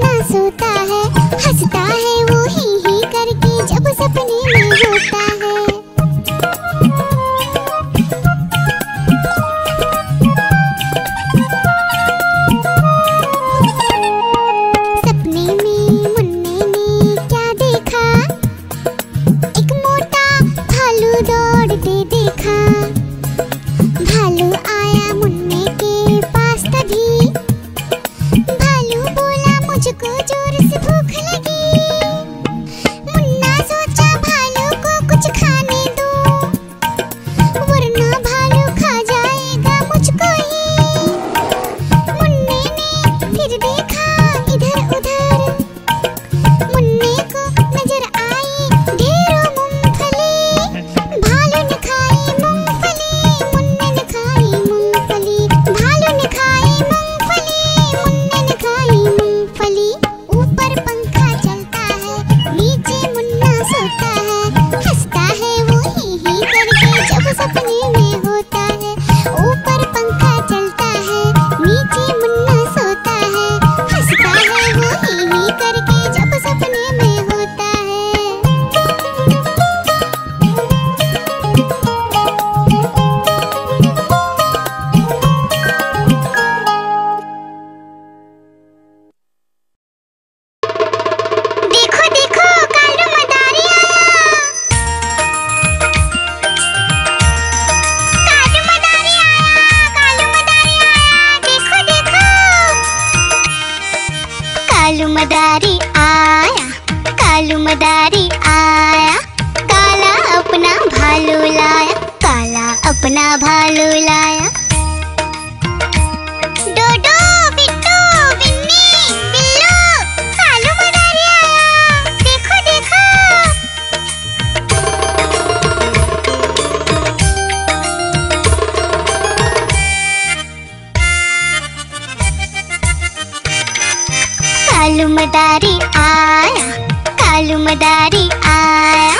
मुन्ना सोता है, हंसता है वो ही करके जब सपने में होता है। सपने में मुन्ने ने क्या देखा, एक मोटा भालू दौड़ते देखा। भालू आया मुन्ने के पास तभी, भालू बोला मुझको जोर से भूख लगी। मुन्ना सोचा भालू को कुछ खाने दो, वरना भालू खा जाएगा मुझको ही। मुन्ने ने फिर देखा इधर उधर, मुन्ने को नजर आई ढेरों मूंगफली। भालू ने खाई मूंगफली, मुन्ने ने खाई मूंगफली। भालू ने खाई मूंगफली, मुन्ने ने खाई मूंगफली। ऊपर पंखा चलता है, नीचे मुन्ना सोता है, हंसता है वो ही करके जब सपने में होता है। ऊपर पंखा चलता है, नीचे मुन्ना सोता है, हंसता है वो ही करके जब सपने में होता है। देखो देखो कालू मदारी आया, कालू मदारी आया, कालू मदारी आया, देखो देखो। कालू मदारी आया, कालू मदारी आया, काला अपना भालू लाया, काला अपना भालू लाया। डोडो बिट्टू बिन्नी बिल्लू, कालू मदारी आया, देखो देखो। कालू मदारी आया, कालू मदारी आया,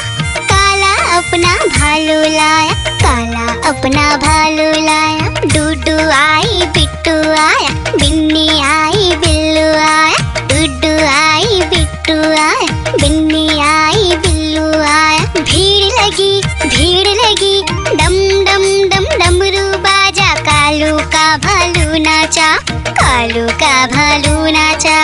काला अपना भालू लाया, काला अपना भालू लाया। डूडू आई बिट्टू आया, बिन्नी आई बिल्लू आया। डूडू आई बिट्टू आया, बिन्नी आई बिल्लू आया। भीड़ लगी डम डम डम डमरू बाजा, कालू का भालू नाचा, कालू का भालू नाचा।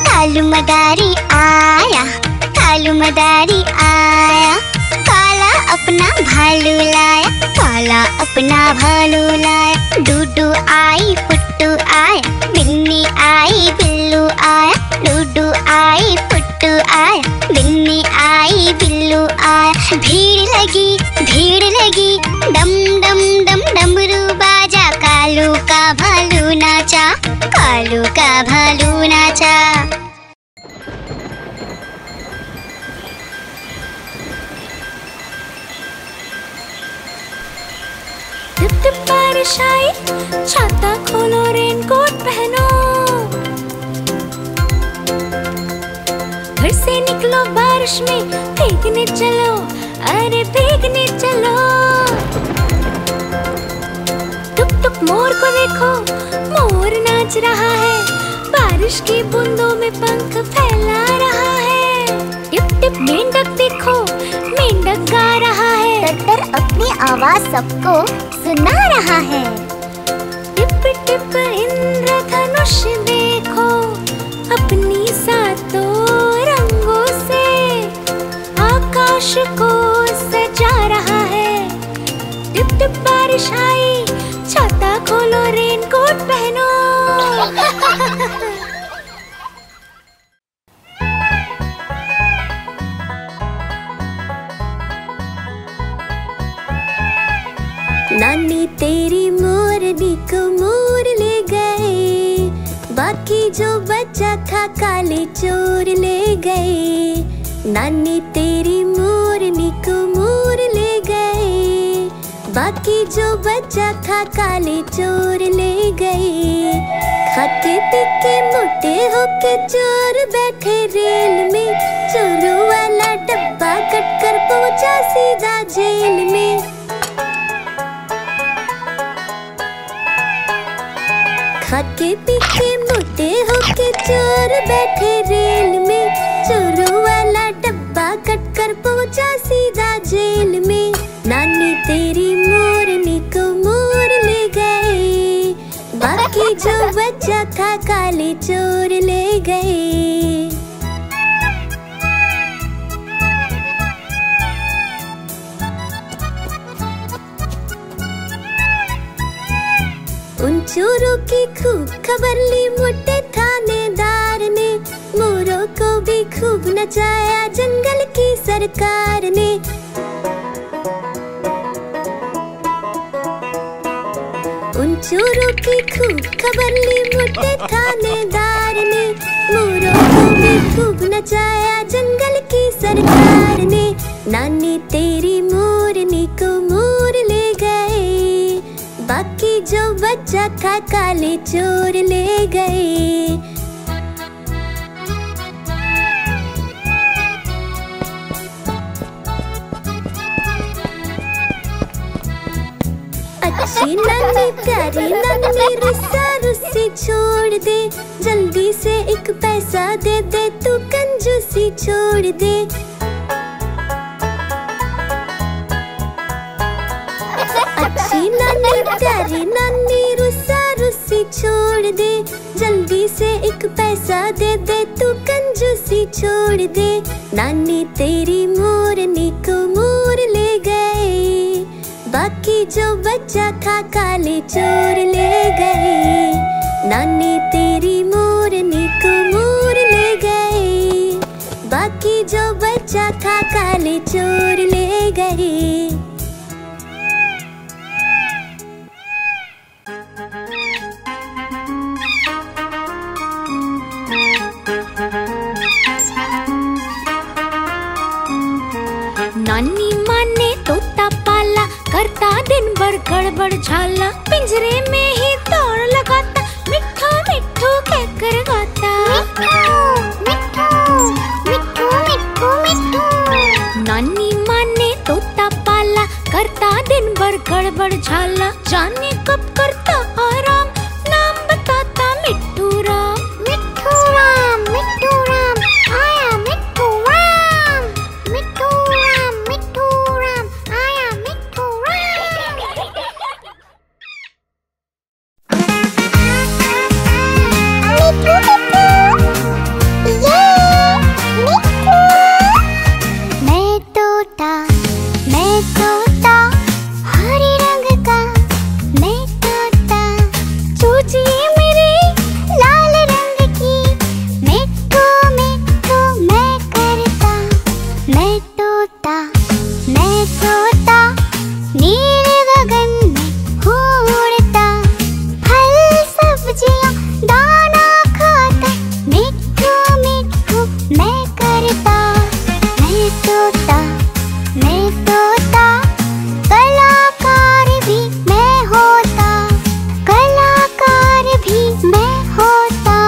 कालू मदारी आया, कालू मदारी आया, काला अपना भालू लाया, काला अपना भालू लाया। डूडू आई पुट्टू आया, बिन्नी आई बिल्लू आया। डूडू आई पुट्टू आया, बिन्नी आई बिल्लू आया। भीड़ लगी डम डम डम डमरू बाजा, कालू का भालू नाचा, कालू का भालू नाचा। टिप टिप बारिश आई, छाता खोलो रेनकोट पहनो, घर से निकलो बारिश में, भीगने चलो, अरे भीगने चलो। टुक टुक मोर को देखो, मोर नाच रहा है, बारिश की बूंदों में पंख फैला रहा है। टिप टिप मेंढक देखो, मेंढक गा रहा है, तर अपनी आवाज सबको सुना रहा है। टिप टिप इंद्रधनुष देखो, अपनी सातों रंगों से आकाश को सजा रहा है। टिप टिप बारिश आई, छाता खोलो रेनकोट पहनो। नानी तेरी मोरनी को मोर ले गए, बाकी जो बचा था काले चोर ले गए। नानी तेरी मोरनी को मोर ले गए, बाकी जो बचा था काले चोर ले गए। खाते पीके मोटे होके चोर बैठे रेल में, चोरों वाला डब्बा कट कर पहुंचा सीधा जेल में। खाके पी के मोटे होके चोर बैठे रेल में। चोरों वाला डब्बा कट कर पहुंचा सीधा जेल में। नानी तेरी मोरनी को मोर ले गए, बाकी जो बच्चा था काले चोर ले गए। उन चोरों की खूब खबर ली मोटे थानेदार ने। मोरों को भी खूब नचाया जंगल की सरकार ने। उन चोरों की खूब खबर ली मोटे थानेदार ने। मोरों को भी खूब नचाया जंगल की सरकार ने। नानी तेरी मोरनी को मोर ले गए, बाकी जो बच्चा था काले चोर ले गए। अच्छी नानी प्यारी नानी रुस्सा रुस्सी छोड़ दे। जल्दी से एक पैसा दे दे, तू कंजूसी छोड़ दे। अच्छी नानी प्यारी नानी रुस्सा रुस्सी छोड़ दे। जल्दी से एक पैसा दे दे, तू कंजूसी छोड़ दे। नानी तेरी मोरनी को मोर ले गए, बाकी जो बच्चा था काले चोर ले गए। नानी तेरी मोरनी को मोर ले गए, बाकी जो बच्चा था काले चोर ले गए। नानी माँ ने तोता पाला, करता दिन भर गड़बड़ झाला। पिंजरे में ही दौड़ लगाता, मिट्ठू मिट्ठू कहकर गाता। मिट्ठू मिट्ठू मिट्ठू मिट्ठू। नानी माँ ने तोता पाला, करता दिन भर गड़बड़ झाला। जाने कब करता आराम, नाम बताता मिट्ठू राम। मिट्ठू राम आया मिट्ठू राम। मिट्ठू राम आया मिट्ठू राम। मैं तोता हरे रंग का, मैं तोता चूचिए मेरे लाल रंग की। मिट्ठू मिट्ठू मैं करता, मैं तोता नीले गगन में उड़ता। फल सब्जियां दाना खाता, मिट्ठू मिट्ठू मैं करता। मैं तोता कलाकार भी मैं होता, कलाकार भी मैं होता।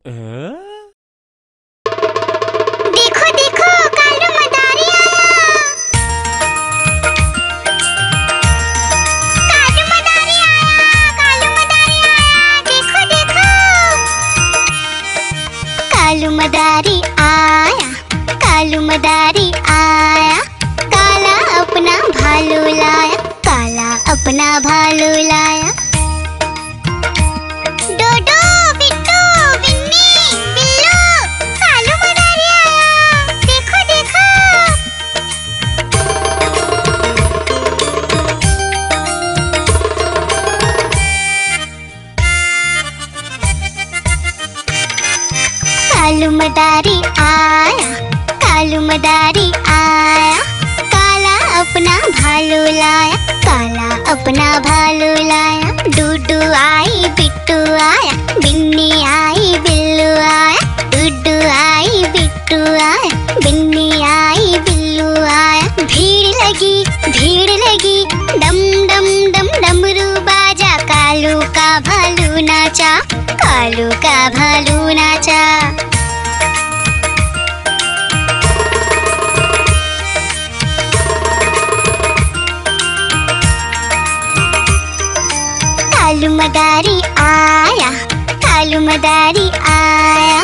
देखो देखो कालू मदारी आया। कालू मदारी आया, कालू मदारी आया, देखो देखो। कालू मदारी आया, कालू मदारी आया। काला अपना भालू लाया, काला अपना भालू लाया। डोडो बिट्टू बिन्नी बिल्लू, कालू मदारी आया, देखो देखो। कालू मदारी आया, कालू मदारी आया। काला अपना भालू लाया, काला अपना भालू लाया। डूडू आई बिट्टू आया, बिन्नी आई बिल्लू आया। डूडू आई बिट्टू आया, बिन्नी आई बिल्लू आया। भीड़ लगी डम डम डम डमरू बाजा। कालू का भालू नाचा, कालू का भालू नाचा। कालू मदारी आया, कालू मदारी आया।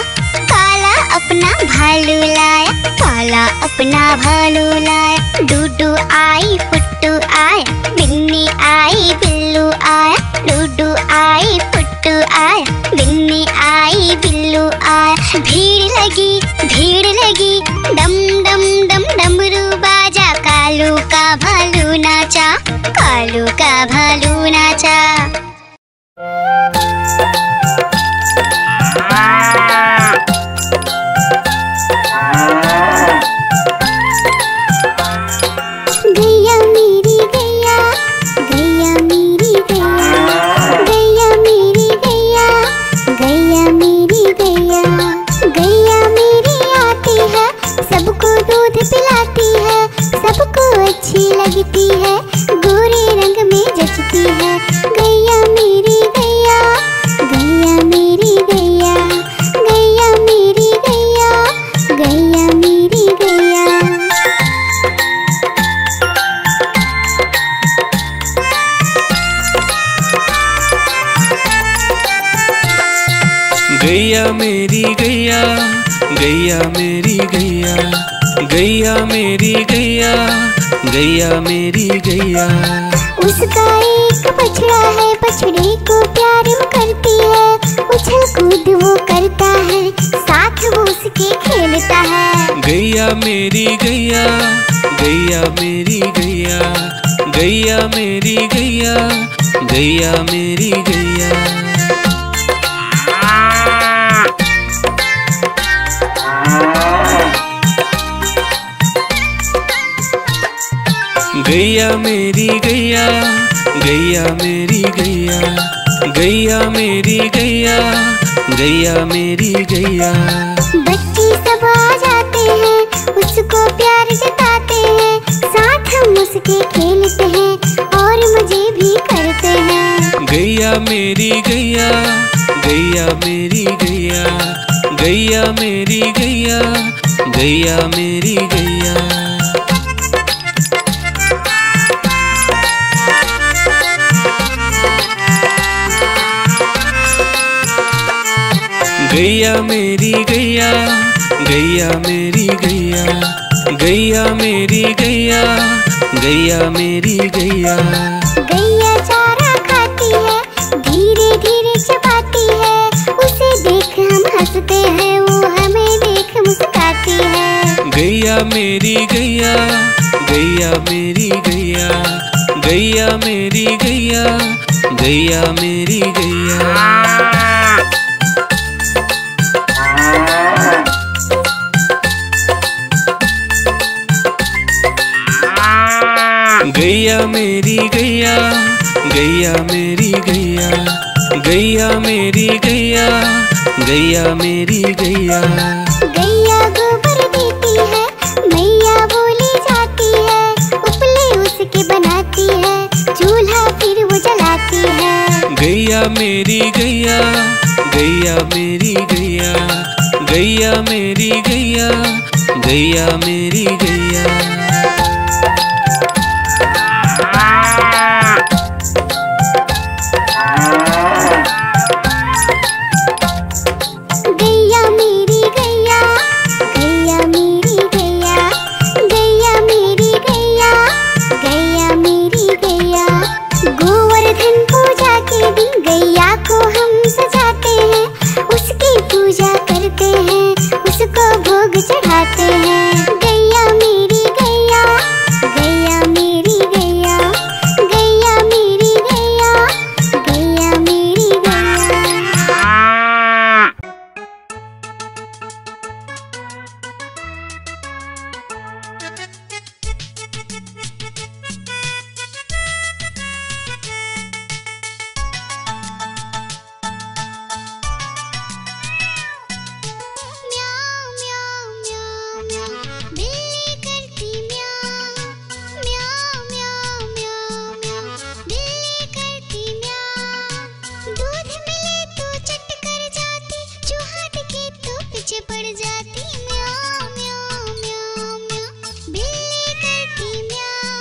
काला अपना भालू लाया, काला अपना भालू लाया। डूडू आई फुट्टू आया, बिन्नी आई बिल्लू आया। डूडू आई फुट्टू आया, बिन्नी आई बिल्लू आया। भीड़ लगी डम डम डम डमरू बाजा। कालू का भालू नाचा, कालू का भालू नाचा। गैया मेरी गैया, गैया मेरी गैया, गैया मेरी गैया, गैया मेरी गैया। गैया मेरी आती है, सबको दूध पिलाती है, सबको अच्छी लगती है, गोरे रंग में जचती है। गैया मेरी गैया, गैया मेरी गैया, गैया मेरी गैया, गैया मेरी गैया। गैया मेरी गैया, गैया मेरी गैया, गैया मेरी गैया, गैया मेरी गैया। उसका एक बछड़ा है, बछड़े को प्यार वो करती है। उछल कूद वो करता है, साथ वो उसके खेलता है। गैया मेरी गैया, गैया मेरी गैया, गैया मेरी गैया, गैया मेरी गैया। गैया मेरी गैया, गैया मेरी गैया, गैया मेरी गैया, गैया मेरी गैया। बच्चे सब आ जाते हैं, उसको प्यार जताते हैं, साथ हम उसके खेलते हैं और मजे भी करते हैं। गैया मेरी गैया, गैया मेरी गैया, गैया मेरी गैया, गैया मेरी गैया। गैया मेरी गैया, गैया मेरी गैया, गैया मेरी गैया, गैया मेरी गैया। गैया चारा खाती है, धीरे धीरे चबाती है, उसे देख हम हंसते हैं, वो हमें देख मुस्कुराती है। गैया मेरी गैया, गैया मेरी गैया, गैया मेरी गैया, गैया मेरी गैया। गैया मेरी गैया, गैया मेरी गैया, गैया मेरी गैया, गैया मेरी गैया। गैया गोबर देती है, मैया बोली जाती है, उपले उसके बनाती है, चूल्हा फिर वो जलाती है। गैया मेरी गैया, गैया मेरी गैया, गैया, गैया मेरी गैया, गैया मेरी गैया। गैया मेरी गैया, गैया मेरी गैया, गैया मेरी गैया, गैया मेरी गैया। गोवर्धन पूजा के दिन गैया को हम सजाते हैं, उसकी पूजा करते हैं, उसको भोग चढ़ाते हैं। गैया मेरी गैया, गैया मेरी गैया, गैया मेरी गैया, गैया मेरी गैया। म्याऊ म्याऊ म्याऊ म्याऊ, बिल्ली करती म्याऊ, म्याऊ म्याऊ म्याऊ म्याऊ, बिल्ली करती म्याऊ। दूध मिले तो चट कर जाती, चूहा दिखे तो पीछे पड़ जाती। म्याऊ म्याऊ म्याऊ म्याऊ, बिल्ली करती म्याऊ,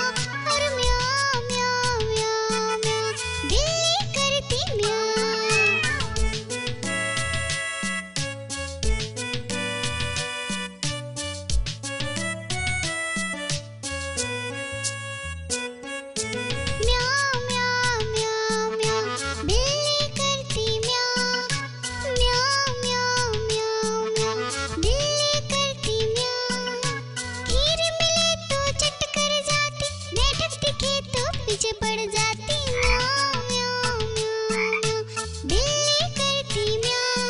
और म्याऊ म्याऊ म्याऊ म्याऊ, बिल्ली करती म्याऊ। म्याऊ म्याऊ म्याऊ म्याऊ, बिल्ली करती म्याऊ, म्याऊ म्याऊ म्याऊ म्याऊ, बिल्ली करती म्याऊ। खीर मिले तो चट कर जाती, मेढक दिखे तो पीछे पड़ जाती। म्याऊ म्याऊ म्याऊ म्याऊ, बिल्ली करती म्याऊ,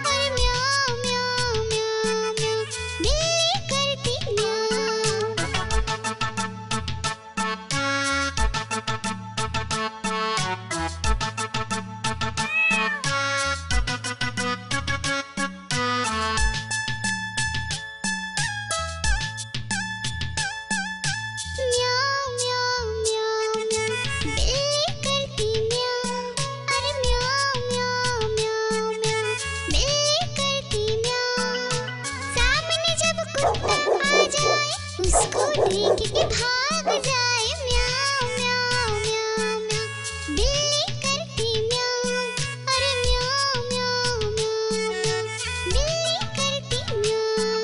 और म्याऊ म्याऊ म्याऊ म्याऊ, बिल्ली करती म्याऊ। म्याऊ म्याऊ म्याऊ म्याऊ, बिल्ली करती म्याऊ, अरे म्याऊ म्याऊ म्याऊ म्याऊ, बिल्ली करती म्याऊ। सामने जब कुत्ता आ जाए, उसको देख के भाग जाए। म्याऊ म्याऊ म्याऊ म्याऊ, बिल्ली करती म्याऊ, अरे म्याऊ म्याऊ म्याऊ म्याऊ, बिल्ली करती म्याऊ।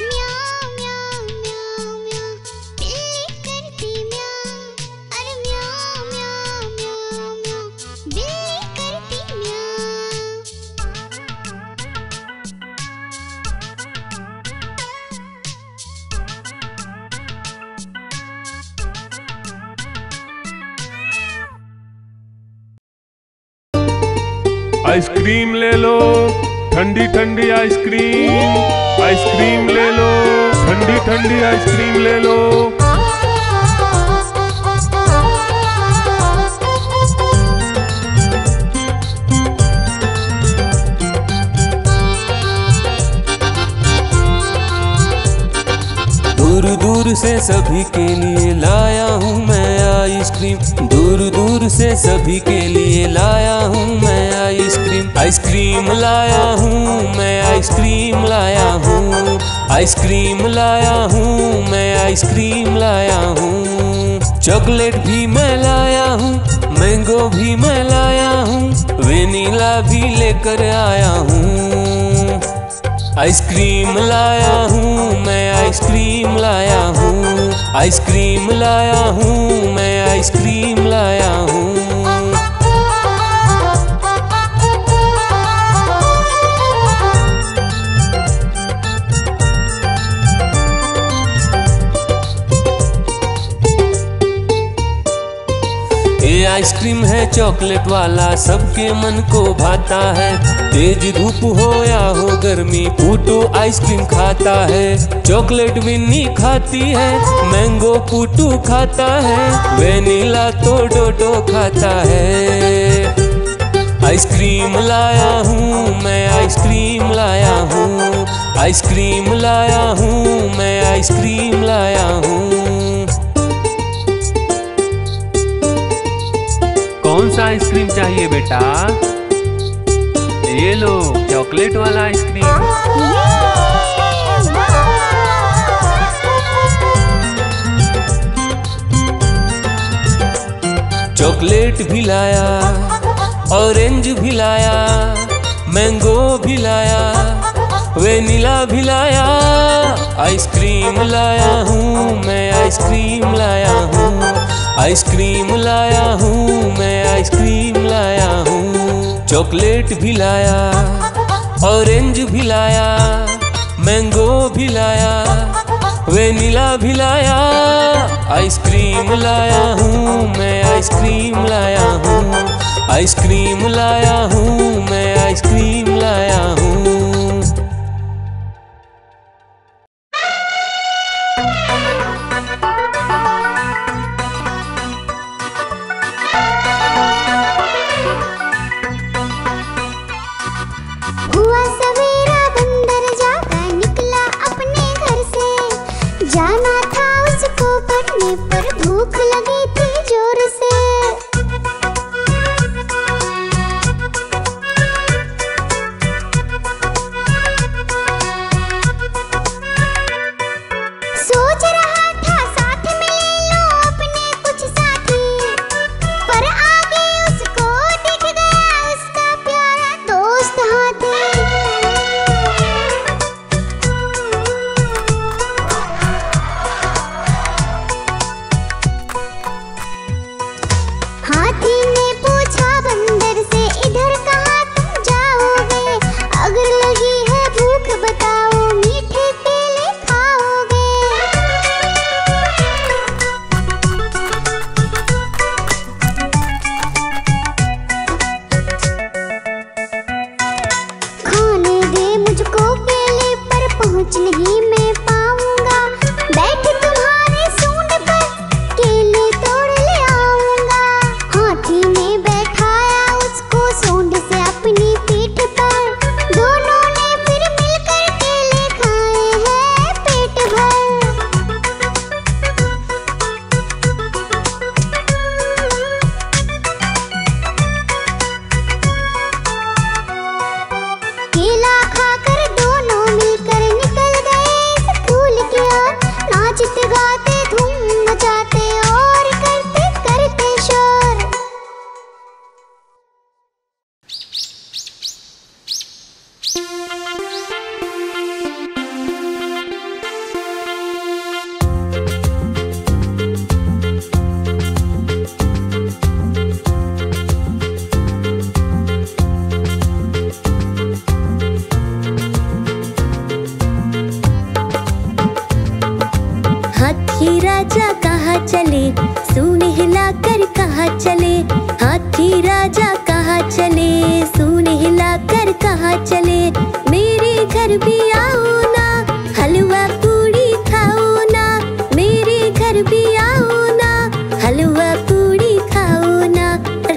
म्याऊ म्याऊ म्याऊ म्याऊ, बिल्ली करती म्याऊ, अरे म्याऊ म्याऊ म्याऊ म्याऊ, बिल्ली करती म्याऊ। आइसक्रीम ले लो, ठंडी ठंडी आइसक्रीम, आइसक्रीम ले लो, ठंडी ठंडी आइसक्रीम ले लो। दूर दूर से सभी के लिए लाया हूँ मैं आइसक्रीम, दूर दूर से सभी के लिए लाया हूँ मैं आइसक्रीम। आइसक्रीम लाया हूँ मैं, आइसक्रीम लाया हूँ, आइसक्रीम लाया हूँ मैं, आइसक्रीम लाया हूँ। चॉकलेट भी मैं लाया हूँ, मैंगो भी मैं लाया हूँ, वेनिला भी लेकर आया हूँ। आइसक्रीम लाया हूँ मैं, आइसक्रीम लाया हूँ, आइसक्रीम लाया हूँ मैं, आइसक्रीम लाया हूँ। ये आइसक्रीम है चॉकलेट वाला, सबके मन को भाता है। तेज धूप हो या हो गर्मी, पूटू आइसक्रीम खाता है। चॉकलेट विन्नी खाती है, मैंगो पूटू खाता है, वेनिला तो डोडो खाता है। आइसक्रीम लाया हूँ मैं, आइसक्रीम लाया हूँ, आइसक्रीम लाया हूँ मैं, आइसक्रीम लाया हूँ। कौन सा आइसक्रीम चाहिए बेटा? ये लो, चॉकलेट वाला आइसक्रीम। चॉकलेट भी लाया, ऑरेंज भी लाया, मैंगो भी लाया, वेनिला भी लाया, आइसक्रीम लाया हूँ मैं, आइसक्रीम लाया हूँ, आइसक्रीम लाया हूँ मैं, आइसक्रीम लाया हूँ। चॉकलेट भी लाया, ऑरेंज भी लाया, मैंगो भी लाया, वेनिला भी लाया, आइसक्रीम लाया हूँ मैं, आइसक्रीम लाया हूँ, आइसक्रीम लाया हूँ मैं, आइसक्रीम लाया हूँ। हुआ सवेरा बंदर जागा निकला अपने घर से, जाना था उसको पढ़ने पर भूख लगी थी जोर से। सोच रहा था साथ में ले लो अपने कुछ साथी, पर आगे उसको दिख गया उसका प्यारा दोस्त हाथी। हाथी ने पूछा बंदर से इधर कहाँ तुम जाओगे, अगर लगी है भूख बताओ मीठे केले खाओगे। खाने दे मुझको केले पर पहुँच नहीं मैं पाऊंगा, बैठ तुम्हारे सूंड पर केले तोड़ ले आऊंगा। हाथी ने बैठाया उसको सूंड से अपनी पीठ पर, दोनों ने फिर मिलकर केले खाए हैं पेट भर। केला खाकर दोनों मिलकर निकल गए स्कूल की ओर, नाचते गाते धूम मचाते और करते करते शोर। हाथी राजा कहाँ चले, सूंड हिलाकर कहाँ चले, हाथी राजा कहाँ चले, सूंड हिलाकर कहाँ चले। मेरे घर भी आओ ना, हलवा पूड़ी खाओ ना, मेरे घर भी आओ ना, हलवा पूड़ी खाओ ना।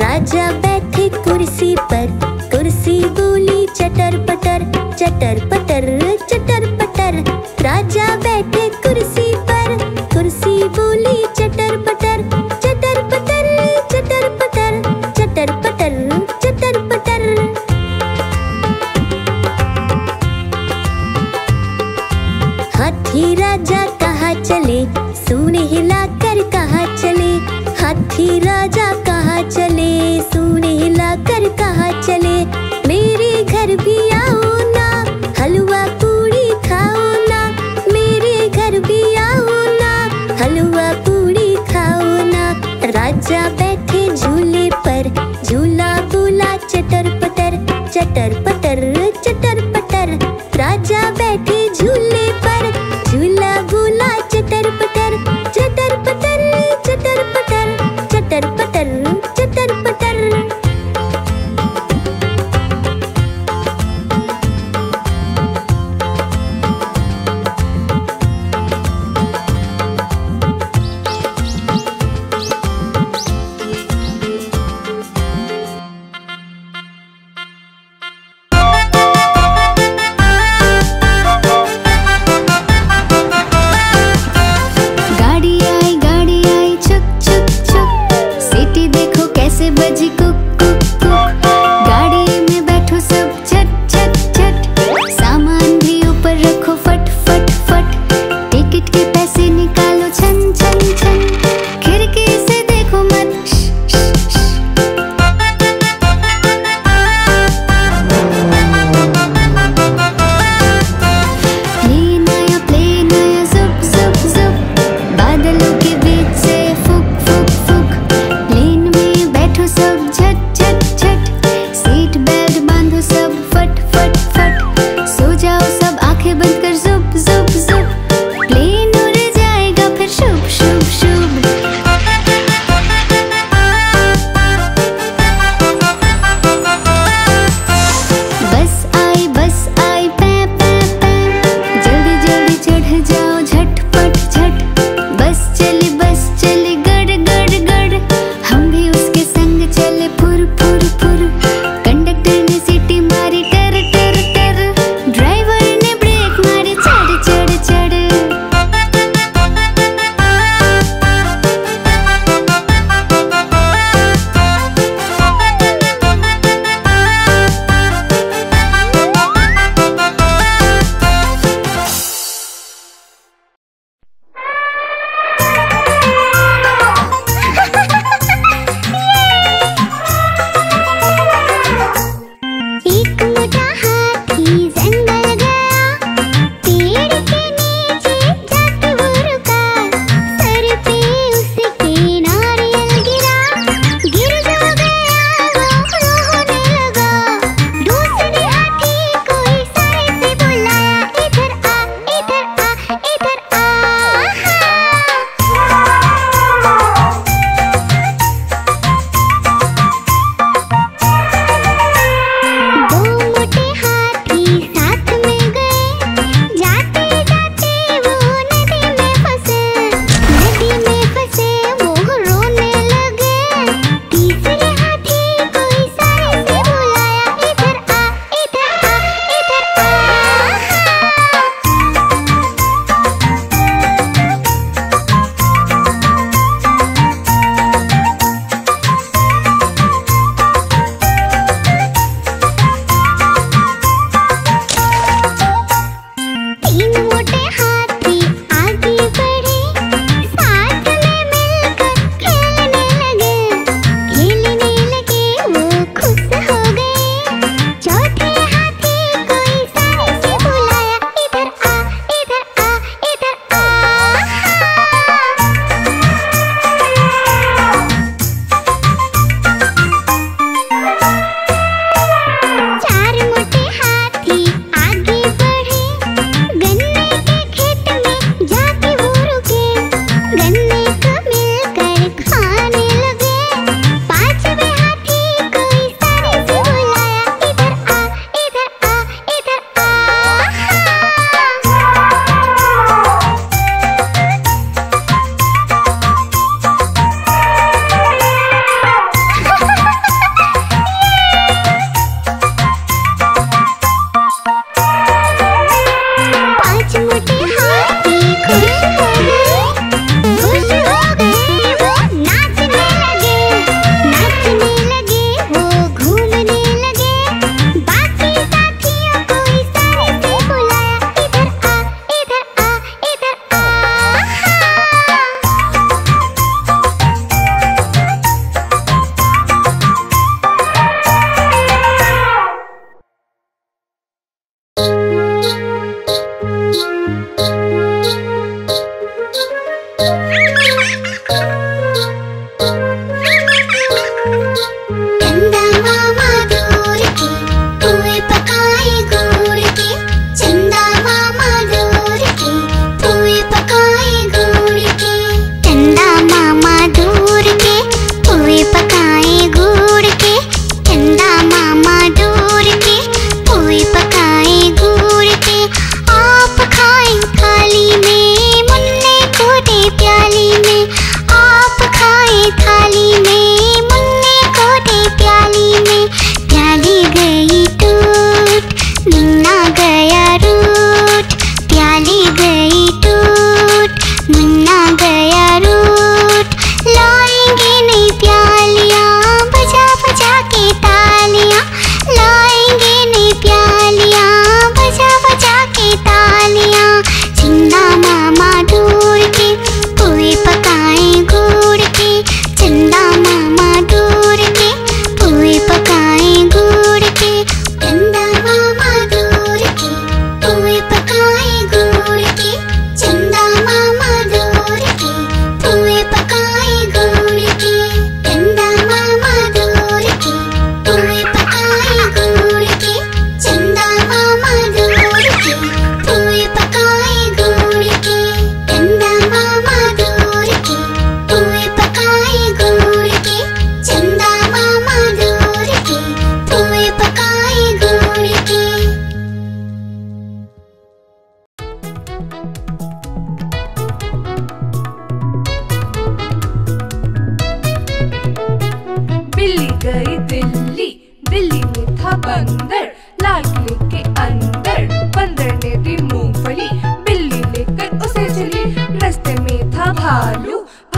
राजा बैठे कुर्सी पर, कुर्सी बोली चटर पटर, चटर पटर चटर पटर। राजा बैठे कुर्सी पर, कुर्सी बोली चटर पटर, चटर पटर चटर पटर, चटर पटर चटर पटर। हाथी राजा कहाँ चले, सूंड हिलाकर कहाँ चले, हाथी राजा कहाँ चले, सूंड हिलाकर कहाँ चले। मेरे घर भी आओ ना, हलवा पूड़ी खाओ ना, मेरे घर भी आओ ना, हलवा पूड़ी खाओ ना। राजा बैठे झूले पर, झूला बोला चटर पटर, चटर पटर चटर पटर। राजा बैठे झूले पर, झूला बोला चटर पटर, चटर पटर चटर पटर, चटर पटर चटर पटर।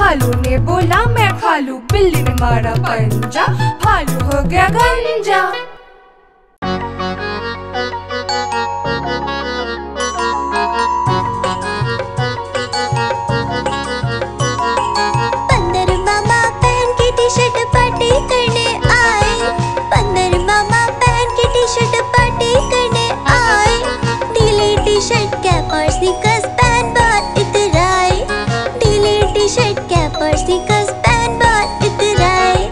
भालू ने बोला मैं खा लूं, बिल्ली ने मारा पंजा, भालू हो गया गंजा। बंदर मामा पहन के टी-शर्ट पार्टी करने आए, बंदर मामा पहन के टी-शर्ट पार्टी करने आए, ढीली टी-शर्ट कैप और स्नीकर्स पहन बहुत इतराए, ढीली टी-शर्ट कैप और स्नीकर्स पहन बहुत इतराए।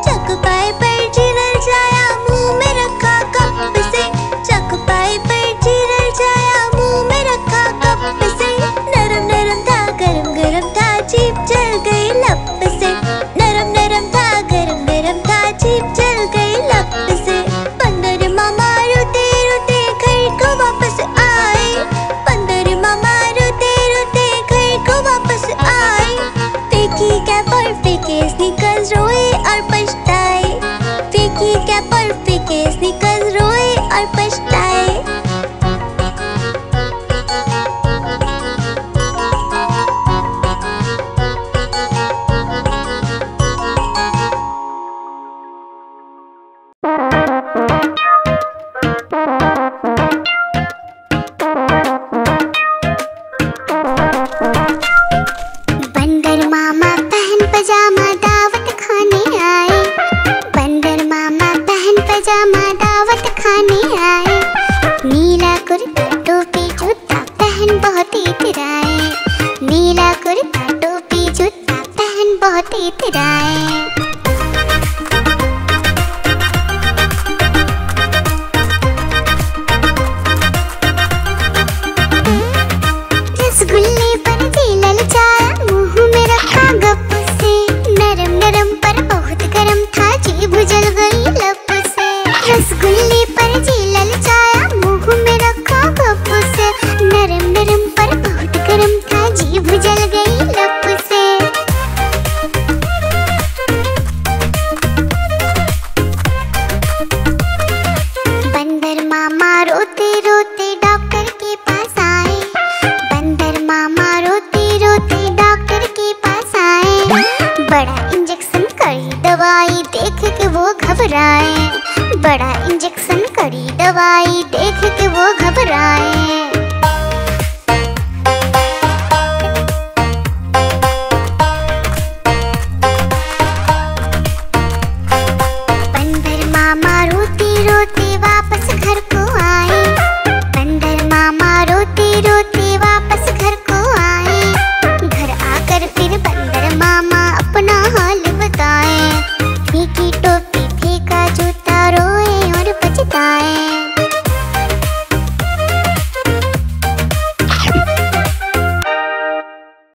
चकपाई पर चिरल जाया, मुंह में रखा कप से, चकपाई पर चिरल जाया, मुंह में रखा कप से, नरम नरम था गरम गरम था, जीभ जल गई लप से, नरम नरम था गरम गरम था, जीभ जल गई लप से। बंदर मामा रोते रोते घर को वापस आए, बंदर मामा रोते रोते घर को वापस आए, फेंकी कैप और फेंके स्नीकर्स, रोए और पछताए, फेंकी कैप और फेंके स्नीकर्स, रोए और पछताए। बंदर मामा पहन पजामा दावत खाने आए, बंदर मामा पहन पजामा दावत खाने आए, नीला कुर्ता टोपी जूता पहन बहुत इतराए, नीला कुर्ता टोपी जूता पहन बहुत इतराए। रसगुल्ले पर दिल ललचाया, मुंह में रखा गप से, नरम नरम पर बहुत गरम था, जीभ जल गई लप से। रसगुल्ले पर दिल ललचाया, मुंह में रखा गप से, नरम नरम पर बहुत गरम था, जीभ जल गई लप से। बंदर मामा रोते रोते डॉक्टर के पास आए, बंदर मामा रोते रोते डॉक्टर के पास आए, बड़ा इंजेक्शन कड़ी दवाई देख के वो घबराए, बड़ा इंजेक्शन कड़ी दवाई देख के वो घबराए।